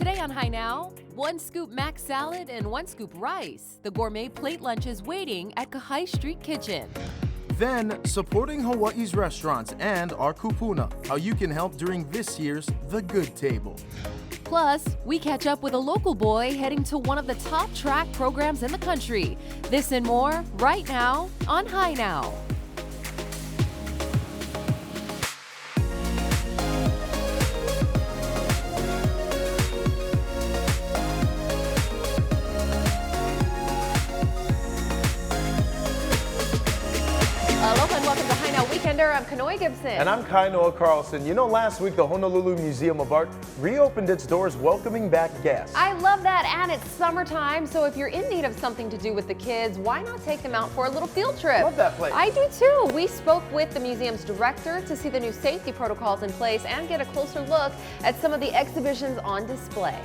Today on Hi Now, 1 scoop mac salad and 1 scoop rice. The gourmet plate lunch is waiting at Kaihai Street Kitchen. Then, supporting Hawaii's restaurants and our kupuna, how you can help during this year's The Good Table. Plus, we catch up with a local boy heading to one of the top track programs in the country. This and more right now on Hi Now. Aloha and welcome to Hi Now Weekender. I'm Kanoe Gibson. And I'm Kainoa Carlson. You know, last week the Honolulu Museum of Art reopened its doors, welcoming back guests. I love that, and it's summertime, so if you're in need of something to do with the kids, why not take them out for a little field trip? Love that place. I do too. We spoke with the museum's director to see the new safety protocols in place and get a closer look at some of the exhibitions on display.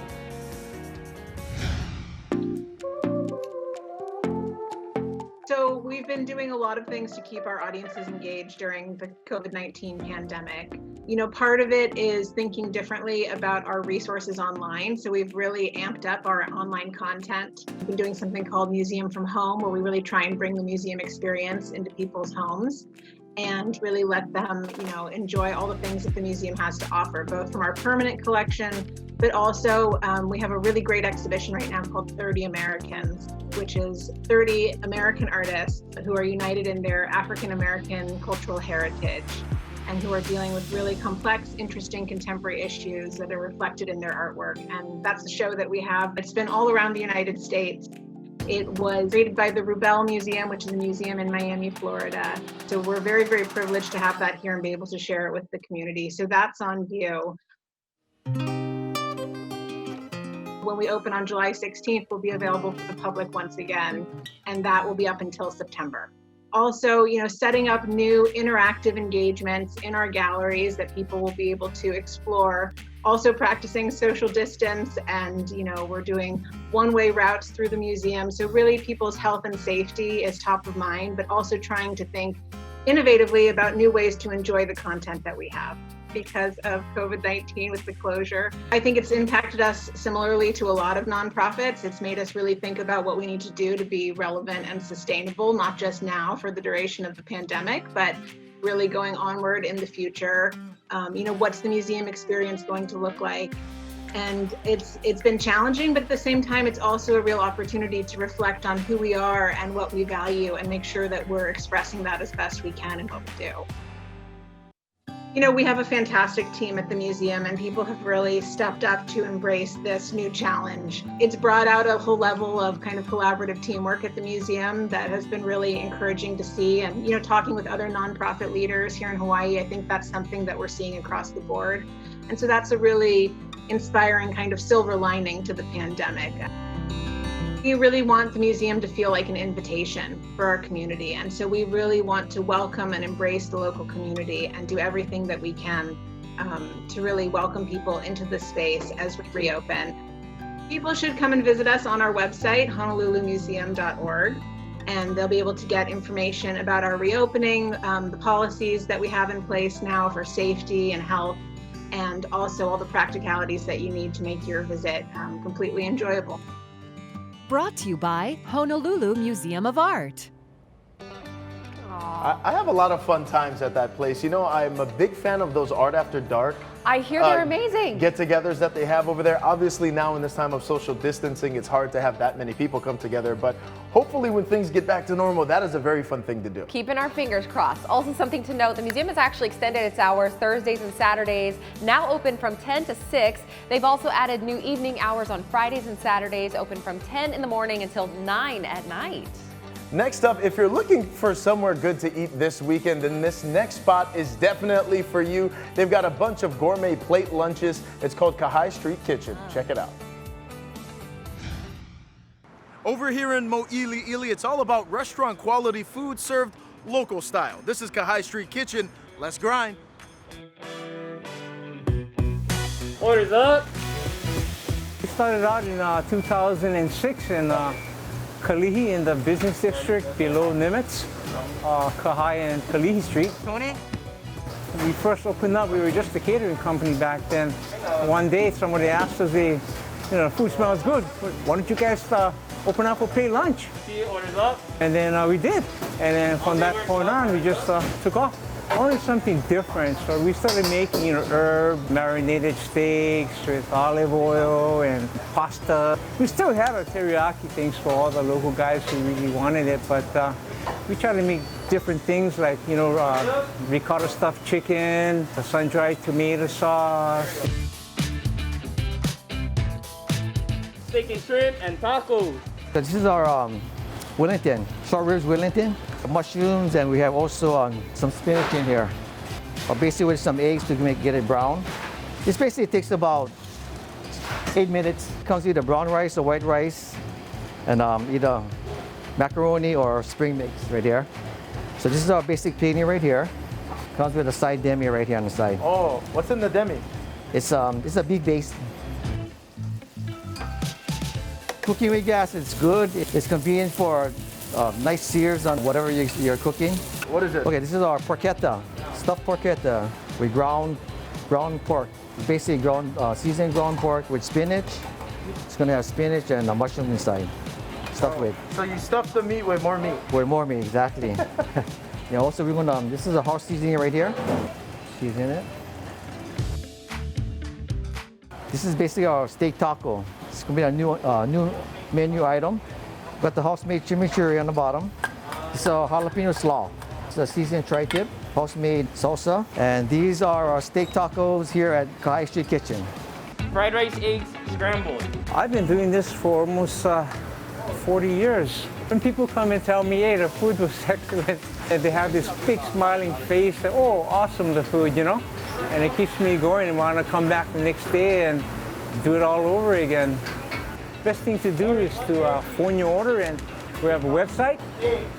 So we've been doing a lot of things to keep our audiences engaged during the COVID-19 pandemic. You know, part of it is thinking differently about our resources online. So we've really amped up our online content. We've been doing something called Museum from Home, where we really try and bring the museum experience into people's homes and really let them, enjoy all the things that the museum has to offer, both from our permanent collection, but also we have a really great exhibition right now called 30 Americans, which is 30 American artists who are united in their African American cultural heritage and who are dealing with really complex, interesting contemporary issues that are reflected in their artwork. And that's the show that we have. It's been all around the United States. It was created by the Rubel Museum, which is a museum in Miami, Florida. So we're very, very privileged to have that here and be able to share it with the community. So that's on view. When we open on July 16th, we'll be available for the public once again, and that will be up until September. Also, setting up new interactive engagements in our galleries that people will be able to explore. Also practicing social distance, and we're doing one-way routes through the museum. So really people's health and safety is top of mind, but also trying to think innovatively about new ways to enjoy the content that we have. Because of COVID-19 with the closure, I think it's impacted us similarly to a lot of nonprofits. It's made us really think about what we need to do to be relevant and sustainable, not just now for the duration of the pandemic, but really going onward in the future. What's the museum experience going to look like? And it's been challenging, but at the same time, it's also a real opportunity to reflect on who we are and what we value and make sure that we're expressing that as best we can in what we do. We have a fantastic team at the museum, and people have really stepped up to embrace this new challenge. It's brought out a whole level of kind of collaborative teamwork at the museum that has been really encouraging to see. And, talking with other nonprofit leaders here in Hawaii, I think that's something that we're seeing across the board. And so that's a really inspiring kind of silver lining to the pandemic. We really want the museum to feel like an invitation for our community. And so we really want to welcome and embrace the local community and do everything that we can to really welcome people into the space as we reopen. People should come and visit us on our website, honolulumuseum.org, and they'll be able to get information about our reopening, the policies that we have in place now for safety and health, and also all the practicalities that you need to make your visit completely enjoyable. Brought to you by Honolulu Museum of Art. I have a lot of fun times at that place. I'm a big fan of those Art After Dark. I hear they're amazing. Get-togethers that they have over there. Obviously now in this time of social distancing, it's hard to have that many people come together, but hopefully when things get back to normal, that is a very fun thing to do. Keeping our fingers crossed. Also something to note, the museum has actually extended its hours Thursdays and Saturdays, now open from 10 to 6. They've also added new evening hours on Fridays and Saturdays, open from 10 in the morning until 9 at night. Next up, if you're looking for somewhere good to eat this weekend, then this next spot is definitely for you. They've got a bunch of gourmet plate lunches. It's called Kaihai Street Kitchen. Check it out. Over here in Mo'iliili, it's all about restaurant quality food served local style. This is Kaihai Street Kitchen. Let's grind. Orders up. We started out in 2006 in Kalihi in the business district below Nimitz, Kaihai and Kalihi Street. Tony? When we first opened up, we were just a catering company back then. One day somebody asked us, they you know, the food smells good. Why don't you guys open up for plate lunch? See, orders up. And then we did. And then from that point on, we just took off. I wanted something different, so we started making, you know, herb marinated steaks with olive oil and pasta. We still had our teriyaki things for all the local guys who really wanted it, but we tried to make different things like, you know, ricotta stuffed chicken, the sun-dried tomato sauce. Steak and shrimp and tacos. This is our Wellington, short ribs Wellington, mushrooms, and we have also some spinach in here. Basically with some eggs to get it brown. This basically takes about 8 minutes. Comes with either brown rice or white rice, and either macaroni or spring mix right here. So this is our basic panini right here. Comes with a side demi right here on the side. Oh, what's in the demi? It's a beef base. Cooking with gas is good. It's convenient for nice sears on whatever you're cooking. What is it? Okay, this is our porchetta, stuffed porchetta with ground pork. Basically seasoned ground pork with spinach. It's gonna have spinach and a mushroom inside, stuffed with. So you stuff the meat with more meat. With more meat, exactly. Yeah, also we're gonna, this is a horse seasoning right here. Season it. This is basically our steak taco. It's gonna be a new menu item. Got the house-made chimichurri on the bottom. It's a jalapeno slaw. It's a seasoned tri-tip, house-made salsa. And these are our steak tacos here at Kaihai Street Kitchen. Fried rice, eggs, scrambled. I've been doing this for almost 40 years. When people come and tell me, hey, the food was excellent, and they have this big smiling face, that, oh, awesome, the food, you know? And it keeps me going and want to come back the next day and do it all over again. Best thing to do is to phone your order, and we have a website,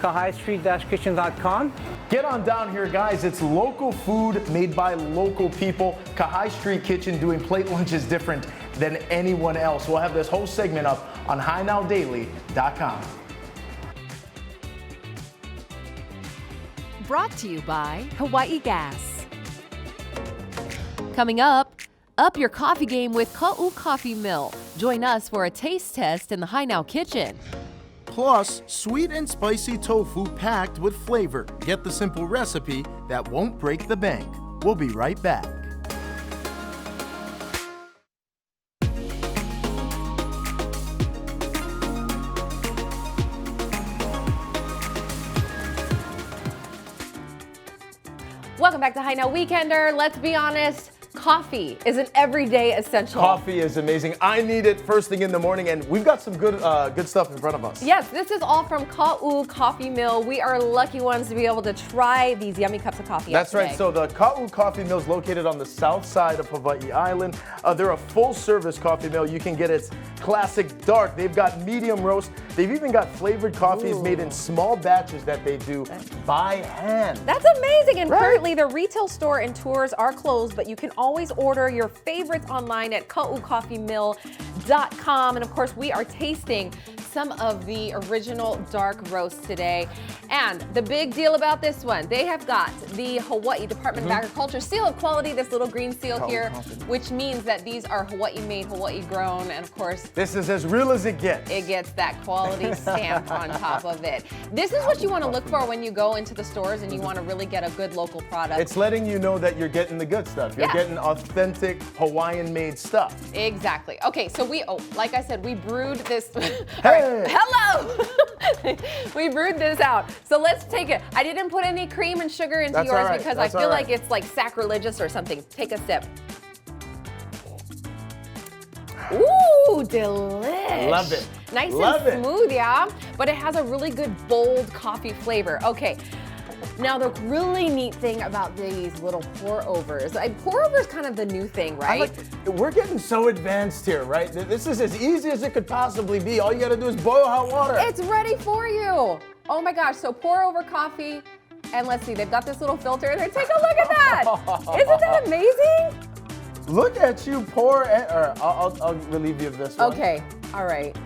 KaihaiStreet-kitchen.com. Get on down here, guys. It's local food made by local people. Kaihai Street Kitchen doing plate lunches different than anyone else. We'll have this whole segment up on HiNowDaily.com. Brought to you by Hawaii Gas. Coming up your coffee game with Ka'u Coffee Mill. Join us for a taste test in the Hai Now Kitchen. Plus, sweet and spicy tofu packed with flavor. Get the simple recipe that won't break the bank. We'll be right back. Welcome back to Hai Now Weekender. Let's be honest, coffee is an everyday essential. Coffee is amazing. I need it first thing in the morning, and we've got some good stuff in front of us. Yes, this is all from Ka'u Coffee Mill. We are lucky ones to be able to try these yummy cups of coffee. That's right. So the Ka'u Coffee Mill is located on the south side of Hawaii Island. They're a full-service coffee mill. You can get its classic dark. They've got medium roast. They've even got flavored coffees made in small batches that they do by hand. That's amazing. And currently the retail store and tours are closed, but you can always order your favorites online at kaucoffeemill.com. And of course, we are tasting some of the original dark roast today. And the big deal about this one, they have got the Hawaii Department of Agriculture seal of quality, this little green seal here, which means that these are Hawaii made, Hawaii grown. And of course, this is as real as it gets. It gets that quality stamp on top of it. This is what you want to look for when you go into the stores and you want to really get a good local product. It's letting you know that you're getting the good stuff. You're getting authentic Hawaiian made stuff. Exactly. Okay, so like I said, we brewed this. Hey! Hello! We brewed this out. So let's take it. I didn't put any cream and sugar into yours because I feel like it's like sacrilegious or something. Take a sip. Ooh, delish. Love it. Nice and smooth, yeah? But it has a really good bold coffee flavor. Okay. Now, the really neat thing about these little pour-overs, pour-over is kind of the new thing, right? We're getting so advanced here, right? This is as easy as it could possibly be. All you gotta do is boil hot water. It's ready for you. Oh my gosh, so pour-over coffee, and let's see, they've got this little filter in there. Take a look at that. Isn't that amazing? Look at you pour, I'll relieve you of this one. Okay, all right.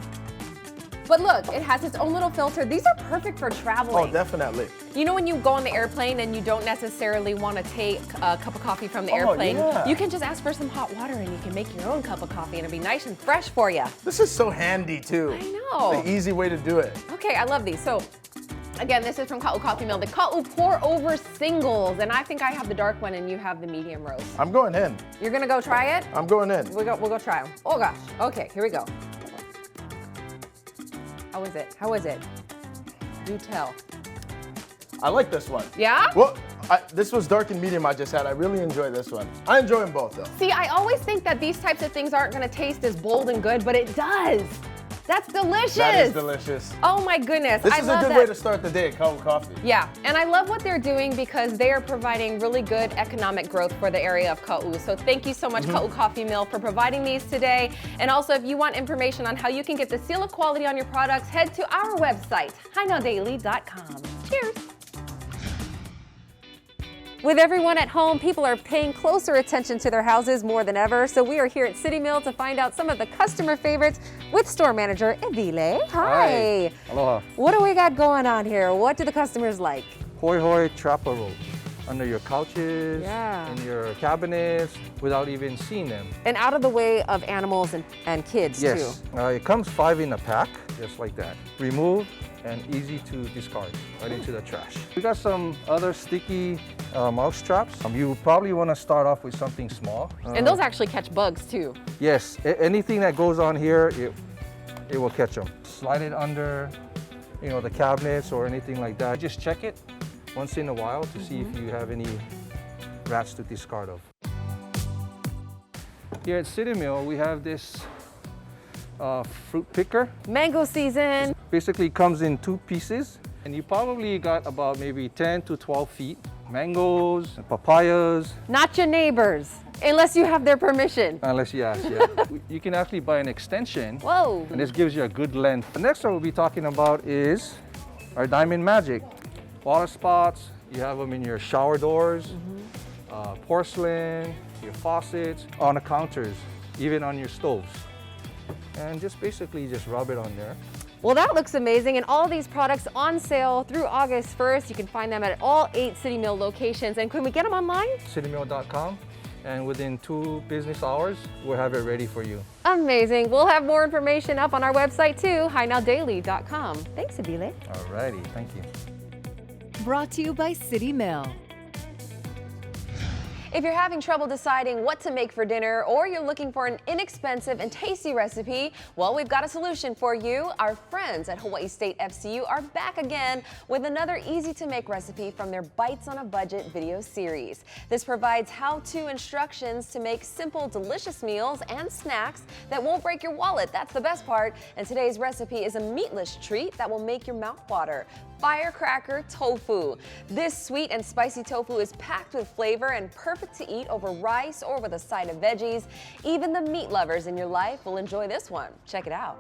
But look, it has its own little filter. These are perfect for traveling. Oh, definitely. You know when you go on the airplane and you don't necessarily want to take a cup of coffee from the Oh, airplane, yeah. you can just ask for some hot water and you can make your own cup of coffee and it'll be nice and fresh for you. This is so handy too. I know. The easy way to do it. Okay, I love these. So, again, this is from Ka'u Coffee Mill, the Ka'u Pour Over Singles, and I think I have the dark one and you have the medium roast. I'm going in. You're gonna go try it? I'm going in. We'll go try them. Oh gosh. Okay, here we go. How is it? How is it? Do tell. I like this one. Yeah? Well, this was dark and medium I just had. I really enjoy this one. I enjoy them both though. See, I always think that these types of things aren't gonna taste as bold and good, but it does. That's delicious. That is delicious. Oh my goodness. This I is a love good that. way to start the day at Ka'u Coffee. Yeah, and I love what they're doing because they are providing really good economic growth for the area of Ka'u. So thank you so much, Ka'u Coffee Mill, for providing these today. And also, if you want information on how you can get the seal of quality on your products, head to our website, HainauDaily.com. Cheers. With everyone at home, people are paying closer attention to their houses more than ever. So we are here at City Mill to find out some of the customer favorites with store manager Edile. Hi. Aloha. What do we got going on here? What do the customers like? Hoi hoi trapper roll. Under your couches, Yeah. in your cabinets, without even seeing them. And out of the way of animals and kids Yes. too. It comes 5 in a pack, just like that. Remove and easy to discard right into the trash. We got some other sticky mouse traps. You probably want to start off with something small. And those actually catch bugs too. Yes, anything that goes on here, it will catch them. Slide it under, the cabinets or anything like that. Just check it once in a while to see if you have any rats to discard of. Here at City Mill, we have this fruit picker. Mango season. Basically comes in 2 pieces, and you probably got about maybe 10 to 12 feet. Mangoes, papayas. Not your neighbors, unless you have their permission. Unless you ask, yeah. You can actually buy an extension. Whoa. And this gives you a good length. The next one we'll be talking about is our Diamond Magic. Water spots, you have them in your shower doors, porcelain, your faucets, on the counters, even on your stoves. And just basically just rub it on there. Well, that looks amazing. And all these products on sale through August 1st. You can find them at all 8 City Mill locations. And can we get them online? citymill.com, and within 2 business hours, we'll have it ready for you. Amazing. We'll have more information up on our website too, HainauDaily.com. Thanks, Edile. Alrighty, thank you. Brought to you by City Mill. If you're having trouble deciding what to make for dinner or you're looking for an inexpensive and tasty recipe, well, we've got a solution for you. Our friends at Hawaii State FCU are back again with another easy to make recipe from their Bites on a Budget video series. This provides how-to instructions to make simple, delicious meals and snacks that won't break your wallet. That's the best part. And today's recipe is a meatless treat that will make your mouth water. Firecracker tofu. This sweet and spicy tofu is packed with flavor and perfect to eat over rice or with a side of veggies. Even the meat lovers in your life will enjoy this one. Check it out.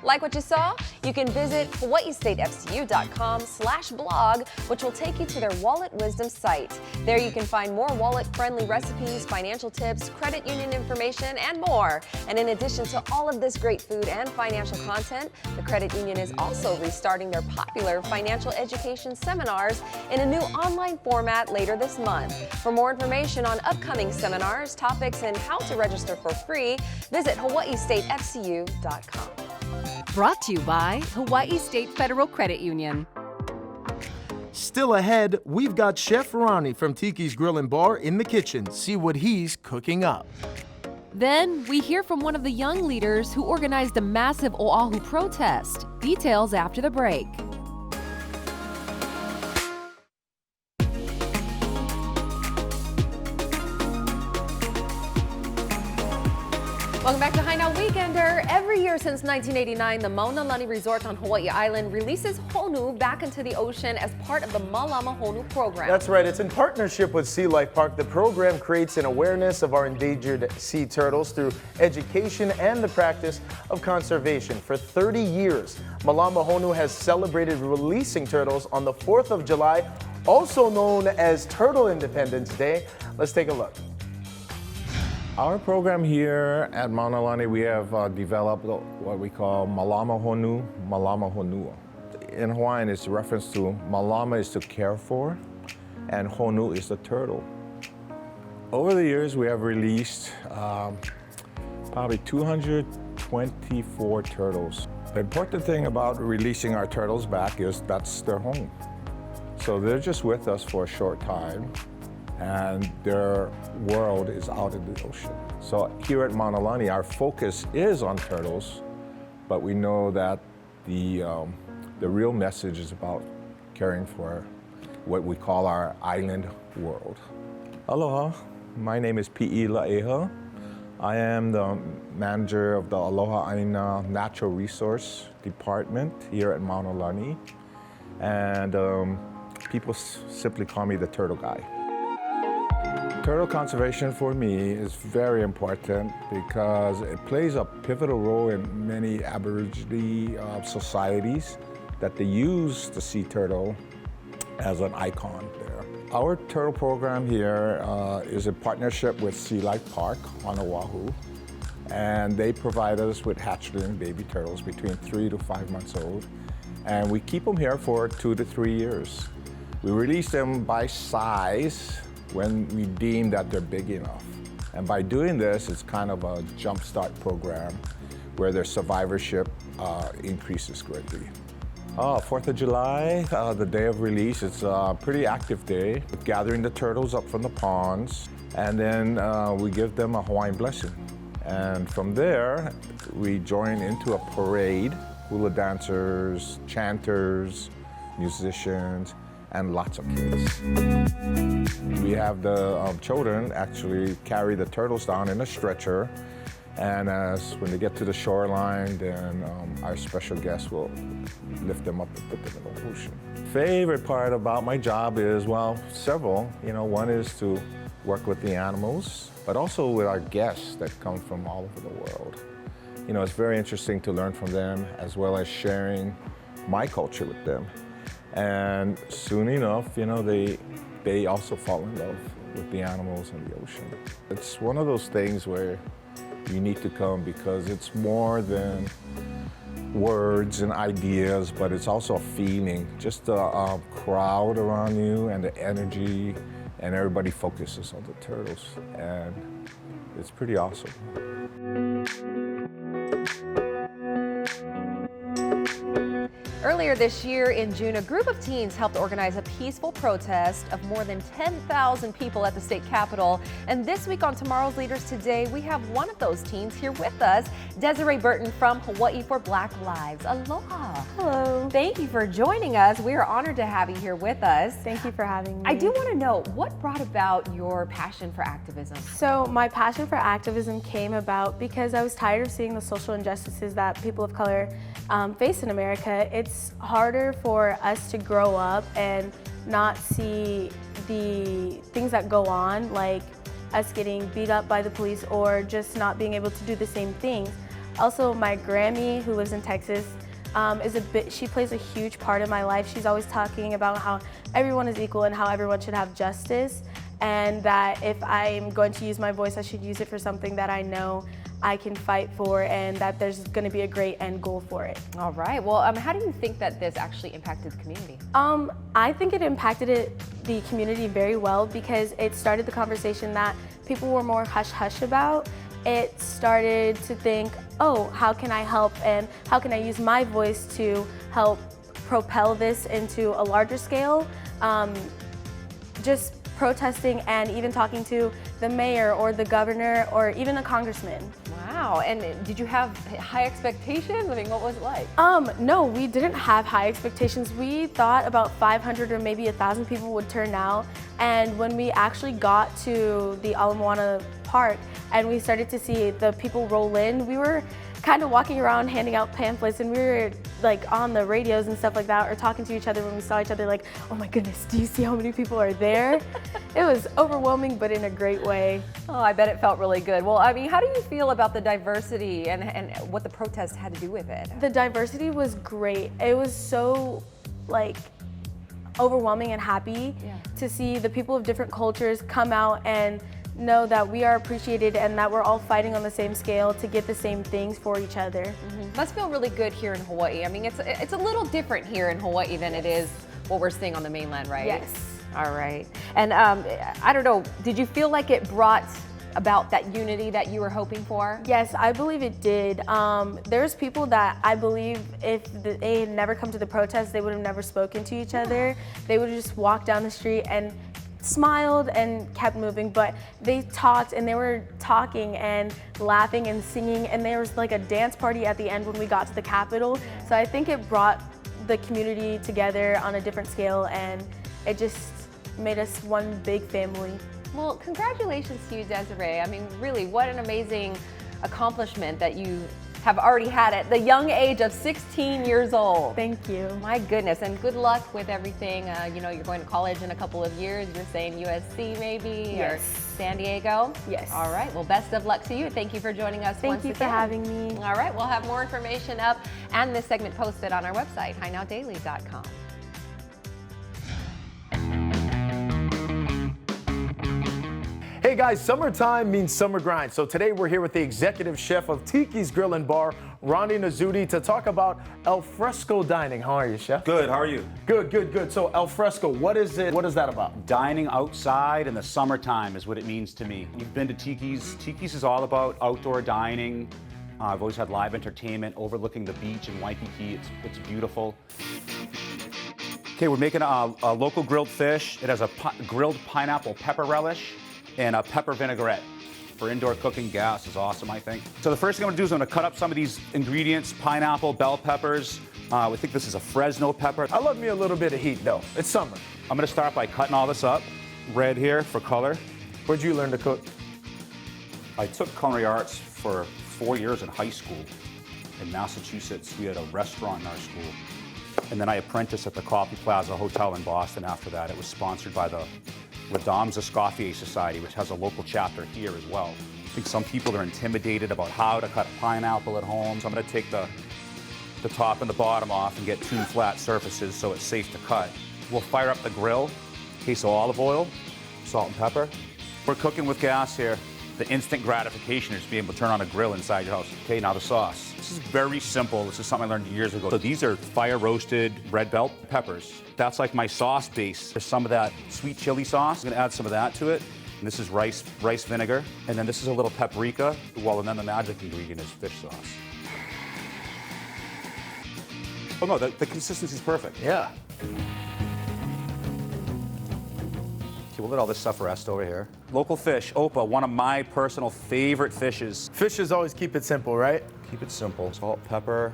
Like what you saw? You can visit hawaiistatefcu.com/blog, which will take you to their Wallet Wisdom site. There you can find more wallet-friendly recipes, financial tips, credit union information, and more. And in addition to all of this great food and financial content, the credit union is also restarting their popular financial education seminars in a new online format later this month. For more information on upcoming seminars, topics, and how to register for free, visit hawaiistatefcu.com. Brought to you by Hawaii State Federal Credit Union. Still ahead, we've got Chef Ronnie from Tiki's Grill and Bar in the kitchen. See what he's cooking up. Then we hear from one of the young leaders who organized a massive Oahu protest. Details after the break. Welcome back to High Now Weekender. Every year since 1989, the Mauna Lani Resort on Hawaii Island releases honu back into the ocean as part of the Malama Honu program. That's right. It's in partnership with Sea Life Park. The program creates an awareness of our endangered sea turtles through education and the practice of conservation. For 30 years, Malama Honu has celebrated releasing turtles on the 4th of July, also known as Turtle Independence Day. Let's take a look. Our program here at Mauna Lani, we have developed what we call Malama Honu, Malama Honua. In Hawaiian, it's a reference to Malama is to care for, and Honu is the turtle. Over the years, we have released probably 224 turtles. The important thing about releasing our turtles back is that's their home. So they're just with us for a short time, and their world is out in the ocean. So here at Mauna Lani, our focus is on turtles, but we know that the real message is about caring for what we call our island world. Aloha, my name is Pi'i La'eha. I am the manager of the Aloha Aina Natural Resource Department here at Mauna Lani, and people simply call me the turtle guy. Turtle conservation for me is very important because it plays a pivotal role in many Aborigine societies that they use the sea turtle as an icon there. Our turtle program here is in partnership with Sea Life Park on Oahu, and they provide us with hatchling baby turtles between 3 to 5 months old, and we keep them here for 2 to 3 years. We release them by size when we deem that they're big enough. And by doing this, it's kind of a jumpstart program where their survivorship increases greatly. 4th of July, the day of release, it's a pretty active day. Gathering the turtles up from the ponds, and then we give them a Hawaiian blessing. And from there, we join into a parade, hula dancers, chanters, musicians, and lots of kids. We have the children actually carry the turtles down in a stretcher, and when they get to the shoreline, then our special guests will lift them up and put them in the ocean. Favorite part about my job is, well, several. You know, one is to work with the animals, but also with our guests that come from all over the world. You know, it's very interesting to learn from them, as well as sharing my culture with them. And soon enough, you know, they also fall in love with the animals and the ocean. It's one of those things where you need to come because it's more than words and ideas, but it's also a feeling, just a crowd around you and the energy, and everybody focuses on the turtles, and it's pretty awesome. Earlier this year in June, a group of teens helped organize a peaceful protest of more than 10,000 people at the state capitol. And this week on Tomorrow's Leaders Today, we have one of those teens here with us, Desiree Burton from Hawaii for Black Lives. Aloha. Hello. Thank you for joining us. We are honored to have you here with us. Thank you for having me. I do want to know, what brought about your passion for activism? So my passion for activism came about because I was tired of seeing the social injustices that people of color face in America. It's harder for us to grow up and not see the things that go on, like us getting beat up by the police or just not being able to do the same things. Also, my Grammy, who lives in Texas, she plays a huge part in my life. She's always talking about how everyone is equal and how everyone should have justice, and that if I'm going to use my voice, I should use it for something that I know I can fight for, and that there's going to be a great end goal for it. All right. Well, how do you think that this actually impacted the community? I think it impacted the community very well, because it started the conversation that people were more hush-hush about. It started to think, oh, how can I help, and how can I use my voice to help propel this into a larger scale? Just protesting and even talking to the mayor or the governor or even a congressman. Wow, and did you have high expectations? I mean, what was it like? No, we didn't have high expectations. We thought about 500 or maybe 1,000 people would turn out, and when we actually got to the Ala Moana Park and we started to see the people roll in, we were kind of walking around handing out pamphlets, and we were like on the radios and stuff like that, or talking to each other when we saw each other like, oh my goodness, do you see how many people are there? It was overwhelming, but in a great way. Oh, I bet it felt really good. Well, I mean, how do you feel about the diversity and what the protest had to do with it? The diversity was great. It was so like overwhelming and happy to see the people of different cultures come out and know that we are appreciated and that we're all fighting on the same scale to get the same things for each other. Mm-hmm. Must feel really good here in Hawaii. I mean, it's a little different here in Hawaii than it is what we're seeing on the mainland, right? Yes. All right. And I don't know, did you feel like it brought about that unity that you were hoping for? Yes, I believe it did. There's people that I believe if they had never come to the protest, they would have never spoken to each other. They would have just walked down the street and smiled and kept moving, but they talked, and they were talking and laughing and singing, and there was like a dance party at the end when we got to the Capitol. So I think it brought the community together on a different scale, and it just made us one big family. Well, congratulations to you, Desiree. I mean, really, what an amazing accomplishment that you have already had at the young age of 16 years old. Thank you. My goodness, and good luck with everything. You know, you're going to college in a couple of years. You're saying USC maybe, yes, or San Diego? Yes. All right, well, best of luck to you. Thank you for joining us once again. Thank you for having me. All right, we'll have more information up and this segment posted on our website, HiNowDaily.com. Hey guys, summertime means summer grind. So today we're here with the executive chef of Tiki's Grill and Bar, Ronnie Nazuti, to talk about al fresco dining. How are you, chef? Good, how are you? Good, good, good. So al fresco, what is it? What is that about? Dining outside in the summertime is what it means to me. You've been to Tiki's. Tiki's is all about outdoor dining. I've always had live entertainment overlooking the beach in Waikiki. It's beautiful. Okay, we're making a local grilled fish. It has a grilled pineapple pepper relish and a pepper vinaigrette. For indoor cooking, gas is awesome, I think. So the first thing I'm gonna do is I'm gonna cut up some of these ingredients: pineapple, bell peppers. We think this is a Fresno pepper. I love me a little bit of heat though. It's summer. I'm gonna start by cutting all this up. Red here for color. Where'd you learn to cook? I took culinary arts for 4 years in high school in Massachusetts. We had a restaurant in our school. And then I apprenticed at the Coffee Plaza Hotel in Boston after that. It was sponsored by the Madame Escoffier Society, which has a local chapter here as well. I think some people are intimidated about how to cut a pineapple at home. So I'm gonna take the top and the bottom off and get 2 flat surfaces so it's safe to cut. We'll fire up the grill, case of olive oil, salt and pepper. We're cooking with gas here. The instant gratification is being able to turn on a grill inside your house. Okay, now the sauce. This is very simple. This is something I learned years ago. So these are fire roasted red bell peppers. That's like my sauce base. There's some of that sweet chili sauce. I'm gonna add some of that to it. And this is rice vinegar. And then this is a little paprika. Well, and then the magic ingredient is fish sauce. Oh no, the consistency is perfect. Yeah. Okay, we'll let all this stuff rest over here. Local fish, Opa, one of my personal favorite fishes. Fishes always keep it simple, right? Keep it simple. Salt, pepper,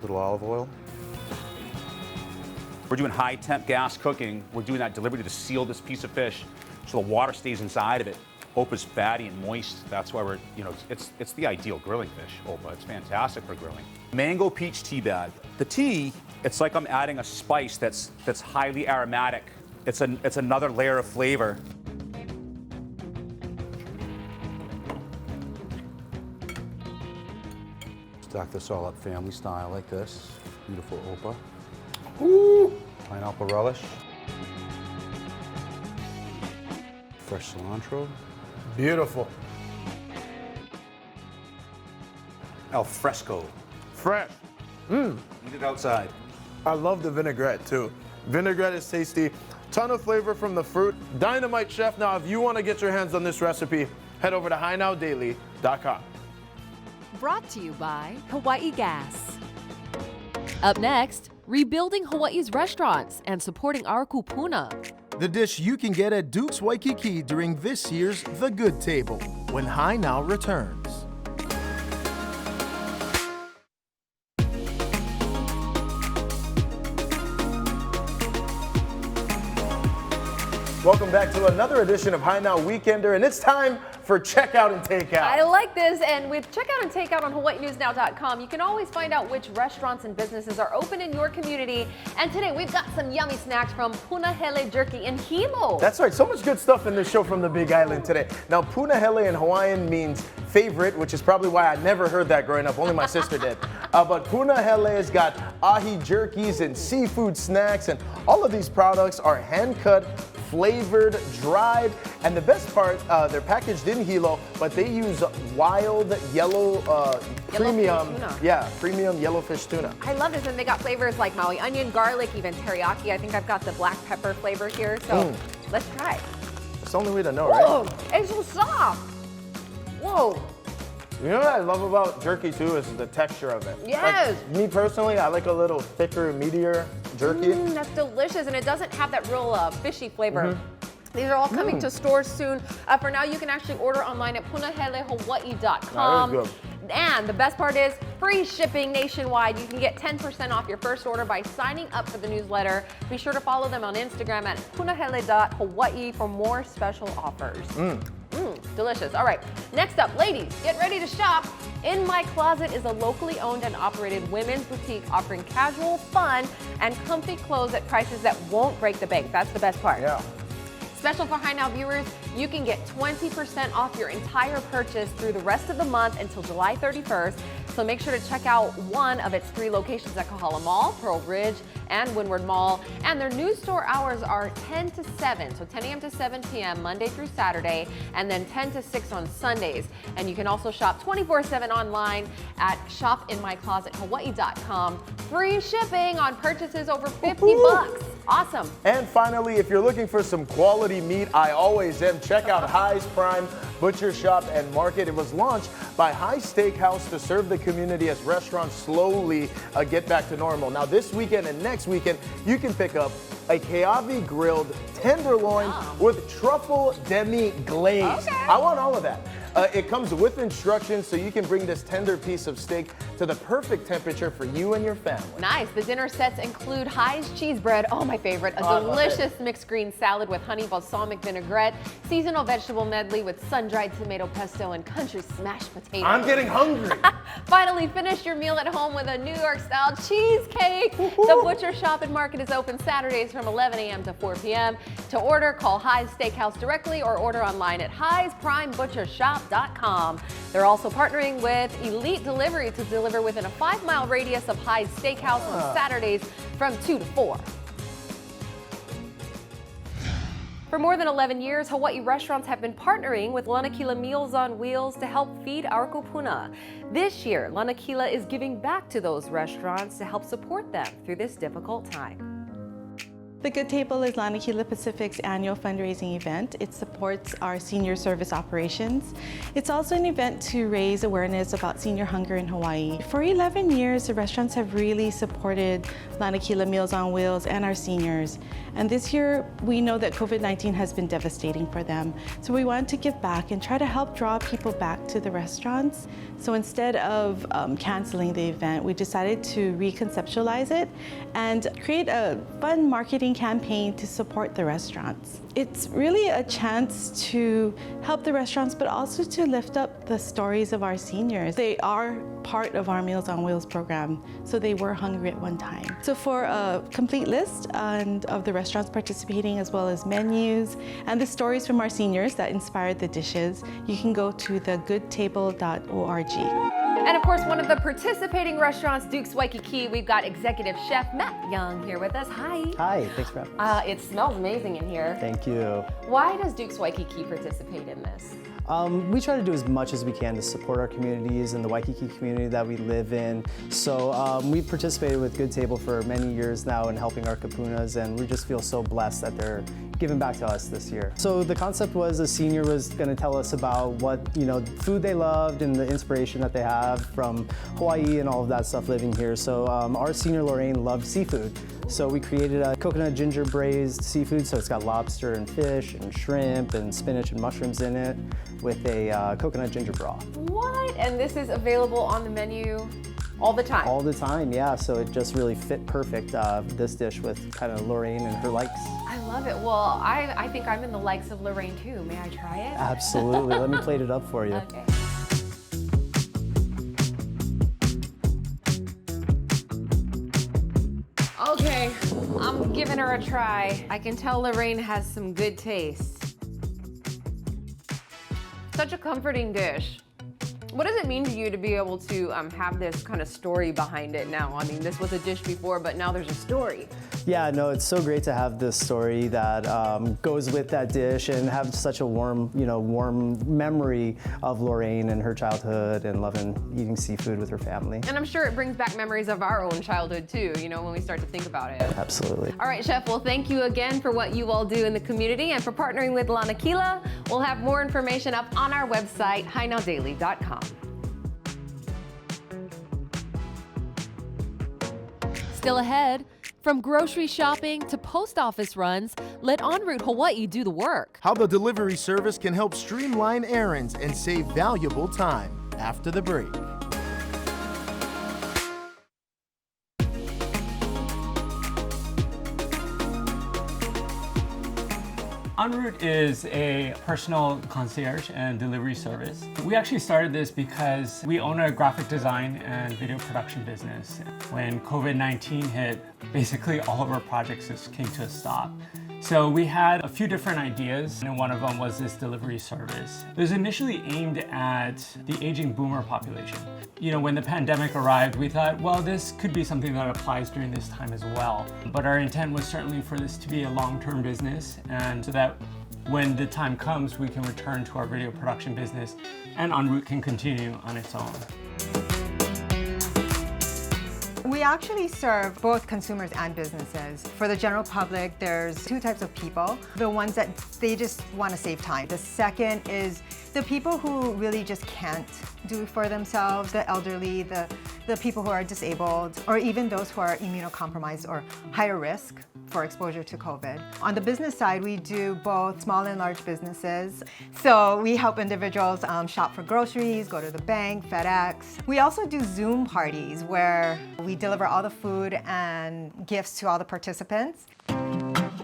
little olive oil. We're doing high temp gas cooking. We're doing that deliberately to seal this piece of fish so the water stays inside of it. Opa's fatty and moist. That's why we're, you know, it's the ideal grilling fish, Opa. It's fantastic for grilling. Mango peach tea bag. The tea, it's like I'm adding a spice that's highly aromatic. It's another layer of flavor. Stack this all up family style like this. Beautiful opa. Ooh. Pineapple relish. Fresh cilantro. Beautiful. Al fresco. Fresh. Eat it outside. I love the vinaigrette too. Vinaigrette is tasty. Ton of flavor from the fruit. Dynamite chef. Now, if you want to get your hands on this recipe, head over to HiNowDaily.com. Brought to you by Hawaii Gas. Up next, rebuilding Hawaii's restaurants and supporting our kupuna. The dish you can get at Duke's Waikiki during this year's The Good Table, when Hi Now returns. Welcome back to another edition of Hi Now Weekender, and it's time for Checkout and Takeout. I like this, and with Checkout and Takeout on HawaiiNewsNow.com, you can always find out which restaurants and businesses are open in your community. And today we've got some yummy snacks from Punahele Jerky in Hilo. That's right, so much good stuff in this show from the Big Island today. Now, Punahele in Hawaiian means favorite, which is probably why I never heard that growing up, only my sister did. But Punahele has got ahi jerkies and seafood snacks, and all of these products are hand-cut, flavored, dried, and the best part, they're packaged in Hilo, but they use wild yellow premium, tuna. Yeah, premium yellowfish tuna. I love this, and they got flavors like Maui onion, garlic, even teriyaki. I think I've got the black pepper flavor here, so let's try it. It's the only way to know, right? Oh, it's so soft. Whoa. You know what I love about jerky too is the texture of it. Yes. Like, me personally, I like a little thicker, meatier jerky. That's delicious, and it doesn't have that real fishy flavor. These are all coming to stores soon. For now, you can actually order online at punahelehawaii.com. That is good. And the best part is free shipping nationwide. You can get 10% off your first order by signing up for the newsletter. Be sure to follow them on Instagram at punahele.hawaii for more special offers. Delicious. All right, next up, ladies, get ready to shop. In My Closet is a locally owned and operated women's boutique offering casual, fun, and comfy clothes at prices that won't break the bank. That's the best part. Yeah. Special for Hi Now viewers, you can get 20% off your entire purchase through the rest of the month until July 31st. So make sure to check out one of its 3 locations at Kahala Mall, Pearl Ridge, and Windward Mall. And their new store hours are 10 to 7, so 10 a.m. to 7 p.m. Monday through Saturday, and then 10 to 6 on Sundays. And you can also shop 24/7 online at shopinmyclosethawaii.com. Free shipping on purchases over 50 bucks. Awesome. And finally, if you're looking for some quality meat, I always am. Check out High's Prime Butcher Shop and Market. It was launched by High Steakhouse to serve the community as restaurants slowly get back to normal. Now, this weekend and next weekend, you can pick up a Keawe grilled tenderloin with truffle demi glaze. Okay. I want all of that. It comes with instructions so you can bring this tender piece of steak to the perfect temperature for you and your family. Nice. The dinner sets include High's cheese bread, oh my favorite, a delicious mixed green salad with honey balsamic vinaigrette, seasonal vegetable medley with sun-dried tomato pesto and country smashed potatoes. I'm getting hungry. Finally, finish your meal at home with a New York-style cheesecake. The Butcher Shop and Market is open Saturdays from 11 a.m. to 4 p.m. To order, call High's Steakhouse directly or order online at High'sPrimeButcherShop.com. They're also partnering with Elite Delivery to deliver within a 5-mile radius of High's Steakhouse on Saturdays from 2 to 4. For more than 11 years, Hawaii restaurants have been partnering with Lanakila Meals on Wheels to help feed our kupuna. This year, Lanakila is giving back to those restaurants to help support them through this difficult time. The Good Table is Lanakila Pacific's annual fundraising event. It supports our senior service operations. It's also an event to raise awareness about senior hunger in Hawaii. For 11 years, the restaurants have really supported Lanakila Meals on Wheels and our seniors. And this year, we know that COVID-19 has been devastating for them. So we wanted to give back and try to help draw people back to the restaurants. So instead of canceling the event, we decided to reconceptualize it and create a fun marketing campaign to support the restaurants. It's really a chance to help the restaurants, but also to lift up the stories of our seniors. They are part of our Meals on Wheels program, so they were hungry at one time. So for a complete list of the restaurants participating, as well as menus and the stories from our seniors that inspired the dishes, you can go to thegoodtable.org. And of course, one of the participating restaurants, Duke's Waikiki, we've got Executive Chef Matt Young here with us. Hi. Hi, thanks for having us. It smells amazing in here. Thank you. Why does Duke's Waikiki participate in this? We try to do as much as we can to support our communities and the Waikiki community that we live in. So we've participated with Good Table for many years now in helping our kapunas, and we just feel so blessed that they're giving back to us this year. So the concept was a senior was going to tell us about what, food they loved and the inspiration that they have from Hawaii and all of that stuff living here. So our senior Lorraine loved seafood. So we created a coconut ginger braised seafood. So it's got lobster and fish and shrimp and spinach and mushrooms in it with a coconut ginger broth. What? And this is available on the menu all the time? All the time, yeah. So it just really fit perfect, this dish with kind of Lorraine and her likes. I love it. Well, I think I'm in the likes of Lorraine too. May I try it? Absolutely. Let me plate it up for you. Okay. Okay, I'm giving her a try. I can tell Lorraine has some good taste. Such a comforting dish. What does it mean to you to be able to have this kind of story behind it now? I mean, this was a dish before, but now there's a story. Yeah, no, it's so great to have this story that goes with that dish and have such a warm memory of Lorraine and her childhood and loving eating seafood with her family. And I'm sure it brings back memories of our own childhood too, when we start to think about it. Absolutely. All right, Chef, well, thank you again for what you all do in the community and for partnering with Lanakila. We'll have more information up on our website, hinowdaily.com. Still ahead, from grocery shopping to post office runs, let enroute Hawaii do the work. How the delivery service can help streamline errands and save valuable time after the break. Enroute is a personal concierge and delivery service. We actually started this because we own a graphic design and video production business. When COVID-19 hit, basically all of our projects just came to a stop. So we had a few different ideas, and one of them was this delivery service. It was initially aimed at the aging boomer population. When the pandemic arrived, we thought, well, this could be something that applies during this time as well. But our intent was certainly for this to be a long-term business, and so that when the time comes, we can return to our video production business and enroute can continue on its own. We actually serve both consumers and businesses. For the general public, there's two types of people. The ones that they just want to save time. The second is the people who really just can't do it for themselves, the elderly, the people who are disabled, or even those who are immunocompromised or higher risk for exposure to COVID. On the business side, we do both small and large businesses. So we help individuals shop for groceries, go to the bank, FedEx. We also do Zoom parties where we deliver all the food and gifts to all the participants.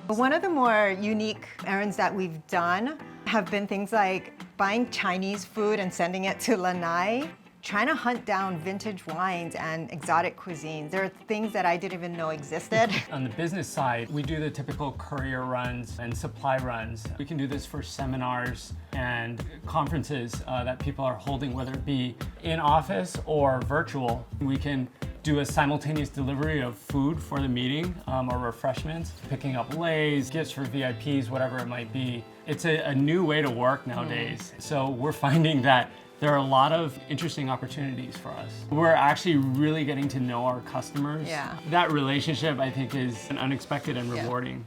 One of the more unique errands that we've done have been things like buying Chinese food and sending it to Lanai, trying to hunt down vintage wines and exotic cuisines. There are things that I didn't even know existed. On the business side, we do the typical courier runs and supply runs. We can do this for seminars and conferences that people are holding, whether it be in office or virtual. We can do a simultaneous delivery of food for the meeting or refreshments, picking up leis, gifts for VIPs, whatever it might be. It's a new way to work nowadays. So we're finding that there are a lot of interesting opportunities for us. We're actually really getting to know our customers. Yeah. That relationship, I think, is unexpected and rewarding.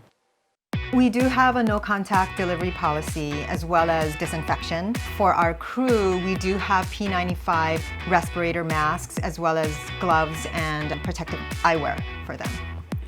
We do have a no-contact delivery policy as well as disinfection. For our crew, we do have P95 respirator masks as well as gloves and protective eyewear for them.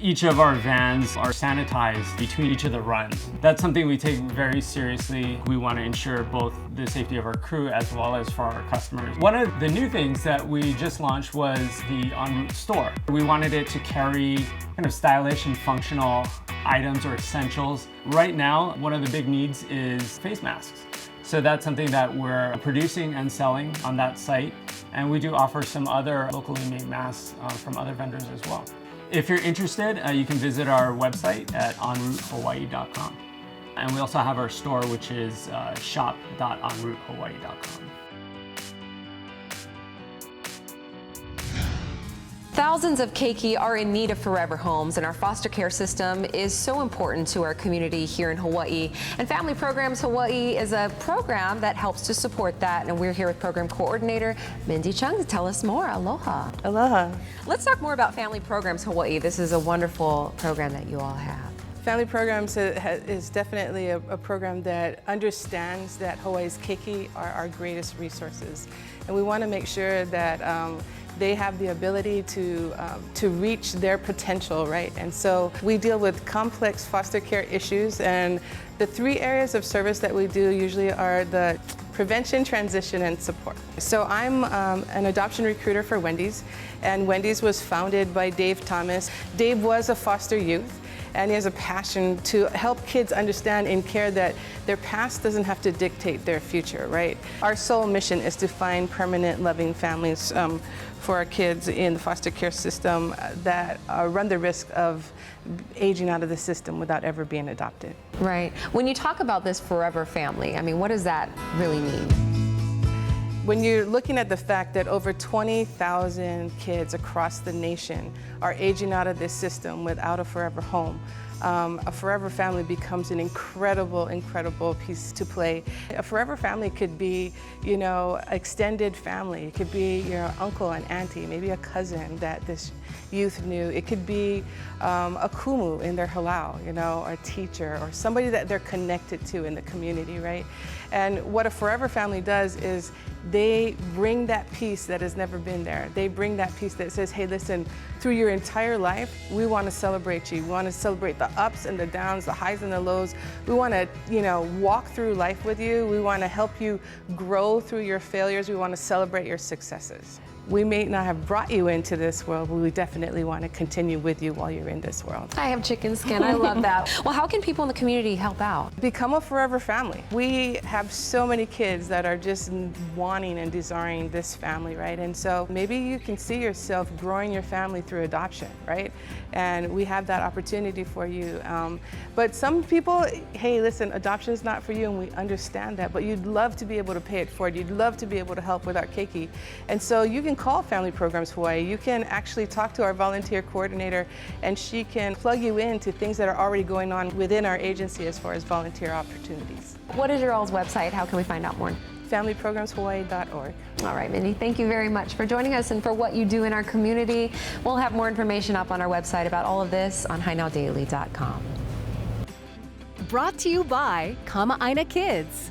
Each of our vans are sanitized between each of the runs. That's something we take very seriously. We want to ensure both the safety of our crew as well as for our customers. One of the new things that we just launched was the enroute store. We wanted it to carry kind of stylish and functional items or essentials. Right now, one of the big needs is face masks. So that's something that we're producing and selling on that site. And we do offer some other locally made masks from other vendors as well. If you're interested, you can visit our website at enroutehawaii.com. And we also have our store, which is shop.enroutehawaii.com. Thousands of keiki are in need of forever homes, and our foster care system is so important to our community here in Hawaii. And Family Programs Hawaii is a program that helps to support that. And we're here with Program Coordinator Mindy Chung to tell us more. Aloha. Aloha. Let's talk more about Family Programs Hawaii. This is a wonderful program that you all have. Family Programs is definitely a program that understands that Hawaii's keiki are our greatest resources. And we want to make sure that they have the ability to reach their potential, right? And so we deal with complex foster care issues, and the 3 areas of service that we do usually are the prevention, transition, and support. So I'm an adoption recruiter for Wendy's, and Wendy's was founded by Dave Thomas. Dave was a foster youth, and he has a passion to help kids understand in care that their past doesn't have to dictate their future, right? Our sole mission is to find permanent, loving families for our kids in the foster care system that run the risk of aging out of the system without ever being adopted. Right. When you talk about this forever family, I mean, what does that really mean? When you're looking at the fact that over 20,000 kids across the nation are aging out of this system without a forever home, a forever family becomes an incredible, incredible piece to play. A forever family could be, you know, extended family. It could be your uncle and auntie, maybe a cousin that this youth knew. It could be a kumu in their halau, you know, or a teacher, or somebody that they're connected to in the community, right? And what a forever family does is they bring that piece that has never been there. They bring that piece that says, hey, listen, through your entire life, we want to celebrate you. We want to celebrate the ups and the downs, the highs and the lows. We want to, you know, walk through life with you. We want to help you grow through your failures. We want to celebrate your successes. We may not have brought you into this world, but we definitely want to continue with you while you're in this world. I have chicken skin. I love that. Well, how can people in the community help out? Become a forever family. We have so many kids that are just wanting and desiring this family, right? And so maybe you can see yourself growing your family through adoption, right? And we have that opportunity for you. But some people, hey, listen, adoption is not for you, and we understand that, but you'd love to be able to pay it forward. You'd love to be able to help with our keiki. And so you can call Family Programs Hawaii. You can actually talk to our volunteer coordinator, and she can plug you into things that are already going on within our agency as far as volunteer opportunities. What is your all's website? How can we find out more? FamilyProgramsHawaii.org. All right, Mindy, thank you very much for joining us and for what you do in our community. We'll have more information up on our website about all of this on HiNowDaily.com. Brought to you by Kama'aina Kids.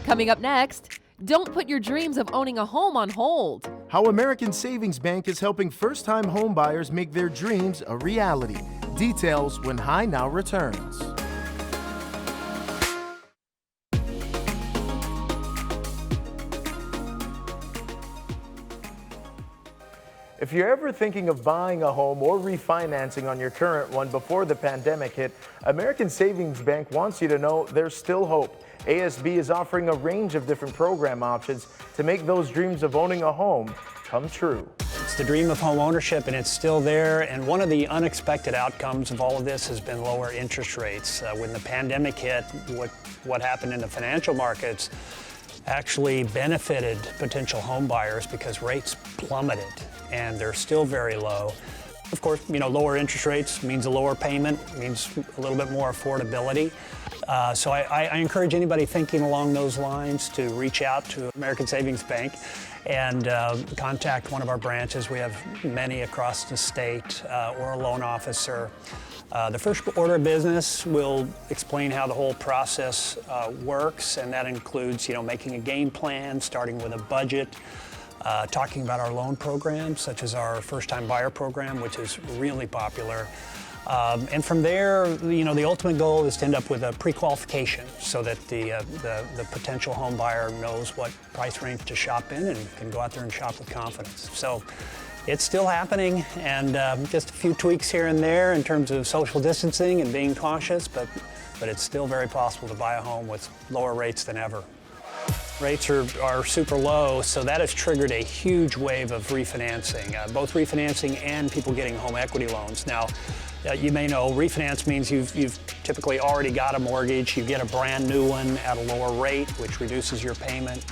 Coming up next, don't put your dreams of owning a home on hold. How American Savings Bank is helping first-time home buyers make their dreams a reality. Details when Hi Now returns. If you're ever thinking of buying a home or refinancing on your current one before the pandemic hit, American Savings Bank wants you to know there's still hope. ASB is offering a range of different program options to make those dreams of owning a home come true. It's the dream of home ownership, and it's still there. And one of the unexpected outcomes of all of this has been lower interest rates. When the pandemic hit, what happened in the financial markets actually benefited potential home buyers because rates plummeted, and they're still very low. Of course, you know, lower interest rates means a lower payment, means a little bit more affordability. So I encourage anybody thinking along those lines to reach out to American Savings Bank and contact one of our branches. We have many across the state, or a loan officer. The first order of business will explain how the whole process works, and that includes, you know, making a game plan, starting with a budget, talking about our loan programs, such as our first-time buyer program, which is really popular. And from there, you know, the ultimate goal is to end up with a pre-qualification so that the potential home buyer knows what price range to shop in and can go out there and shop with confidence. So it's still happening, and just a few tweaks here and there in terms of social distancing and being cautious, but it's still very possible to buy a home with lower rates than ever. Rates are super low, so that has triggered a huge wave of refinancing, both refinancing and people getting home equity loans. Now, You may know refinance means you've typically already got a mortgage. You get a brand new one at a lower rate, which reduces your payment.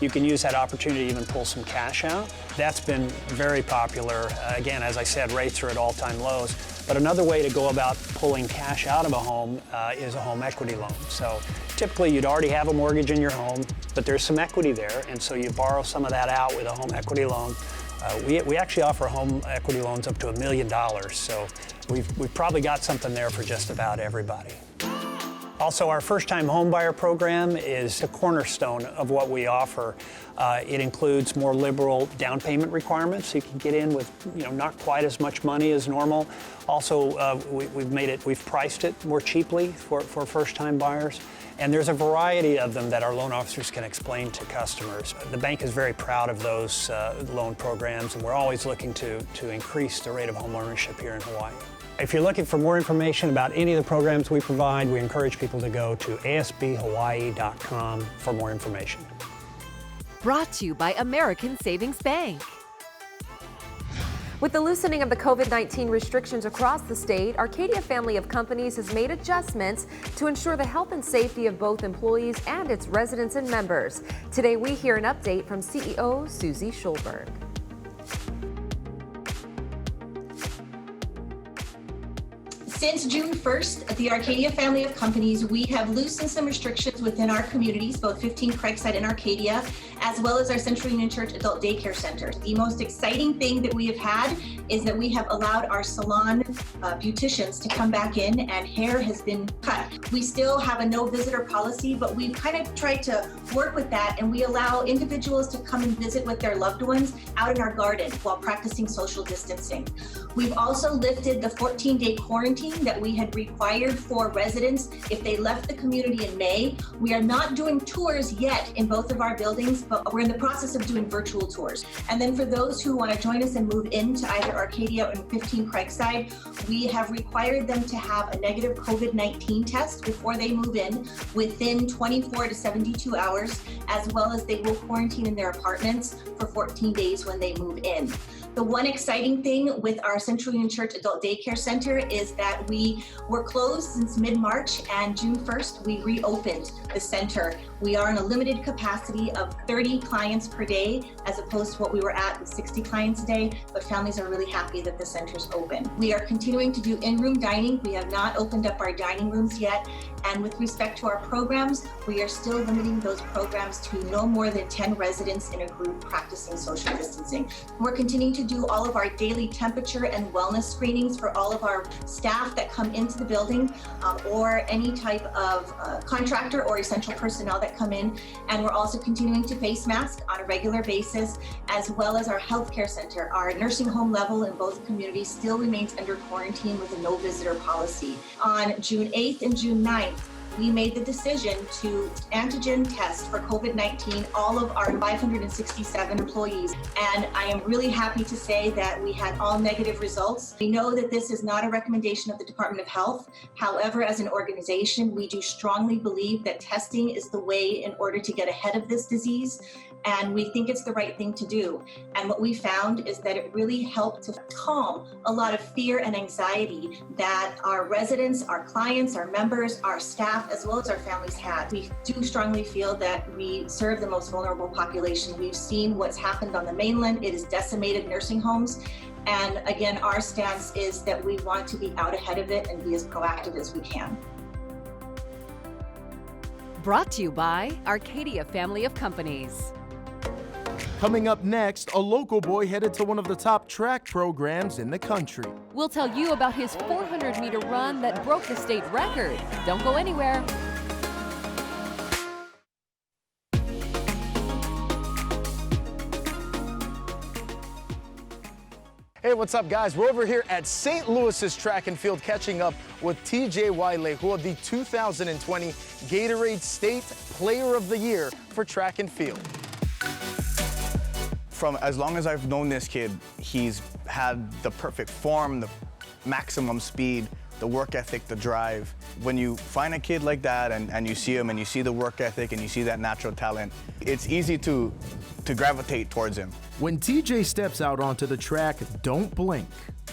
You can use that opportunity to even pull some cash out. That's been very popular. Again, as I said, rates are at all-time lows. But another way to go about pulling cash out of a home is a home equity loan. So typically you'd already have a mortgage in your home, but there's some equity there, and so you borrow some of that out with a home equity loan. We actually offer home equity loans up to $1 million, so we've probably got something there for just about everybody. Also, our first-time homebuyer program is a cornerstone of what we offer. It includes more liberal down payment requirements, so you can get in with not quite as much money as normal. Also, we've priced it more cheaply for first-time buyers. And there's a variety of them that our loan officers can explain to customers. The bank is very proud of those loan programs, and we're always looking to increase the rate of home ownership here in Hawaii. If you're looking for more information about any of the programs we provide, we encourage people to go to asbhawaii.com for more information. Brought to you by American Savings Bank. With the loosening of the COVID-19 restrictions across the state, Arcadia family of companies has made adjustments to ensure the health and safety of both employees and its residents and members. Today, we hear an update from CEO Susie Schulberg. Since June 1st, the Arcadia family of companies, we have loosened some restrictions within our communities, both 15 Craigside and Arcadia, as well as our Central Union Church Adult Daycare Center. The most exciting thing that we have had is that we have allowed our salon beauticians to come back in, and hair has been cut. We still have a no visitor policy, but we've kind of tried to work with that, and we allow individuals to come and visit with their loved ones out in our garden while practicing social distancing. We've also lifted the 14-day quarantine that we had required for residents if they left the community in May. We are not doing tours yet in both of our buildings, but we're in the process of doing virtual tours. And then for those who want to join us and move into either Arcadia or 15 Craigside, we have required them to have a negative COVID-19 test before they move in within 24 to 72 hours, as well as they will quarantine in their apartments for 14 days when they move in. The one exciting thing with our Central Union Church Adult Daycare Center is that we were closed since mid-March, and June 1st, we reopened the center. We are in a limited capacity of 30 clients per day, as opposed to what we were at with 60 clients a day, but families are really happy that the center's open. We are continuing to do in-room dining. We have not opened up our dining rooms yet, and with respect to our programs, we are still limiting those programs to no more than 10 residents in a group practicing social distancing. We're continuing to do all of our daily temperature and wellness screenings for all of our staff that come into the building, or any type of contractor or essential personnel that come in. And we're also continuing to face mask on a regular basis, as well as our healthcare center. Our nursing home level in both communities still remains under quarantine with a no visitor policy. On June 8th and June 9th, we made the decision to antigen test for COVID-19 all of our 567 employees. And I am really happy to say that we had all negative results. We know that this is not a recommendation of the Department of Health. However, as an organization, we do strongly believe that testing is the way in order to get ahead of this disease. And we think it's the right thing to do. And what we found is that it really helped to calm a lot of fear and anxiety that our residents, our clients, our members, our staff, as well as our families had. We do strongly feel that we serve the most vulnerable population. We've seen what's happened on the mainland. It has decimated nursing homes. And again, our stance is that we want to be out ahead of it and be as proactive as we can. Brought to you by Arcadia family of companies. Coming up next, a local boy headed to one of the top track programs in the country. We'll tell you about his 400-meter run that broke the state record. Don't go anywhere. Hey, what's up, guys? We're over here at St. Louis's track and field catching up with TJ Wiley, who won the 2020 Gatorade State Player of the Year for track and field. From as long as I've known this kid, he's had the perfect form, the maximum speed, the work ethic, the drive. When you find a kid like that and you see him and you see the work ethic and you see that natural talent, it's easy to gravitate towards him. When TJ steps out onto the track, don't blink.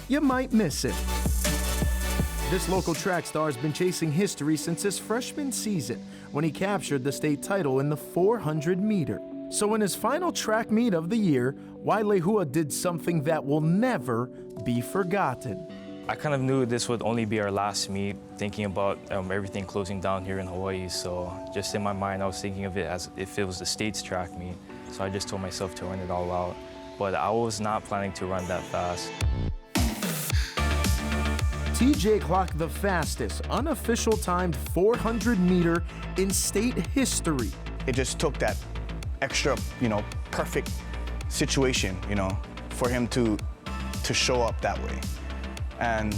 You might miss it. This local track star has been chasing history since his freshman season when he captured the state title in the 400 meter. So in his final track meet of the year, Wailehua did something that will never be forgotten. I kind of knew this would only be our last meet, thinking about everything closing down here in Hawaii. So just in my mind, I was thinking of it as if it was the state's track meet. So I just told myself to run it all out. But I was not planning to run that fast. TJ clocked the fastest unofficial timed 400 meter in state history. It just took that extra, perfect situation, for him to show up that way. And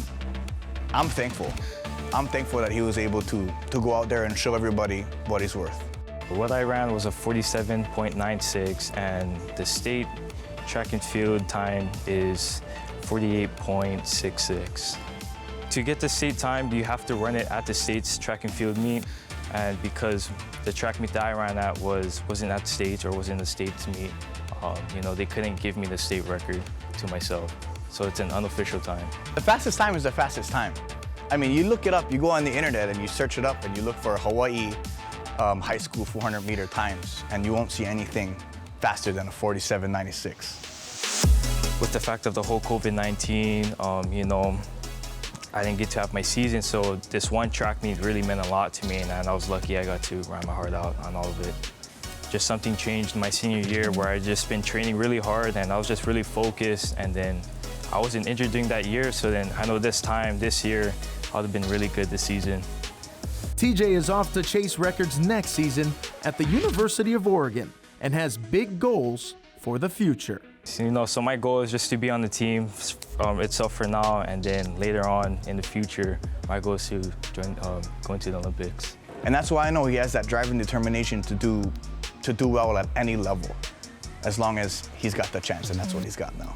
I'm thankful. I'm thankful that he was able to go out there and show everybody what he's worth. What I ran was a 47.96, and the state track and field time is 48.66. To get the state time, you have to run it at the state's track and field meet. And because the track meet that I ran at wasn't at the states or was in the state's meet, they couldn't give me the state record to myself. So it's an unofficial time. The fastest time is the fastest time. I mean, you look it up, you go on the internet and you search it up and you look for Hawaii high school 400 meter times, and you won't see anything faster than a 47.96. With the fact of the whole COVID-19, I didn't get to have my season, so this one track meet really meant a lot to me, and I was lucky I got to run my heart out on all of it. Just something changed my senior year where I just been training really hard and I was just really focused, and then I wasn't injured during that year, so then I know this year, I would have been really good this season. TJ is off to chase records next season at the University of Oregon and has big goals for the future. So my goal is just to be on the team itself for now, and then later on in the future, my goal is to join, going to the Olympics. And that's why I know he has that drive and determination to do well at any level, as long as he's got the chance, and that's what he's got now.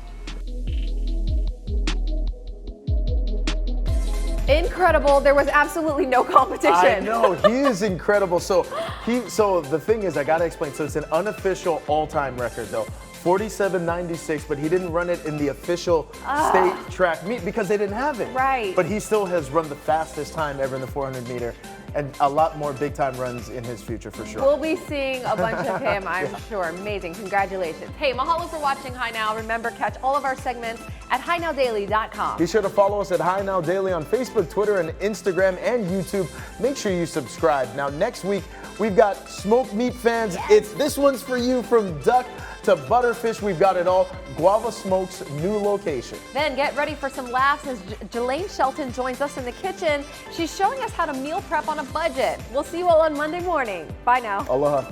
Incredible. There was absolutely no competition. I know, he is incredible. So the thing is, I gotta explain, so it's an unofficial all-time record though. 47.96, but he didn't run it in the official state track meet because they didn't have it. Right. But he still has run the fastest time ever in the 400 meter, and a lot more big time runs in his future for sure. We'll be seeing a bunch of him, I'm sure. Amazing. Congratulations. Hey, mahalo for watching High Now. Remember, catch all of our segments at HighNowDaily.com. Be sure to follow us at High Now Daily on Facebook, Twitter, and Instagram, and YouTube. Make sure you subscribe. Now, next week, we've got smoked meat fans. Yes. This one's for you, from duck to butterfish. We've got it all. Guava Smoke's new location. Then get ready for some laughs as Jelaine Shelton joins us in the kitchen. She's showing us how to meal prep on a budget. We'll see you all on Monday morning. Bye now. Aloha.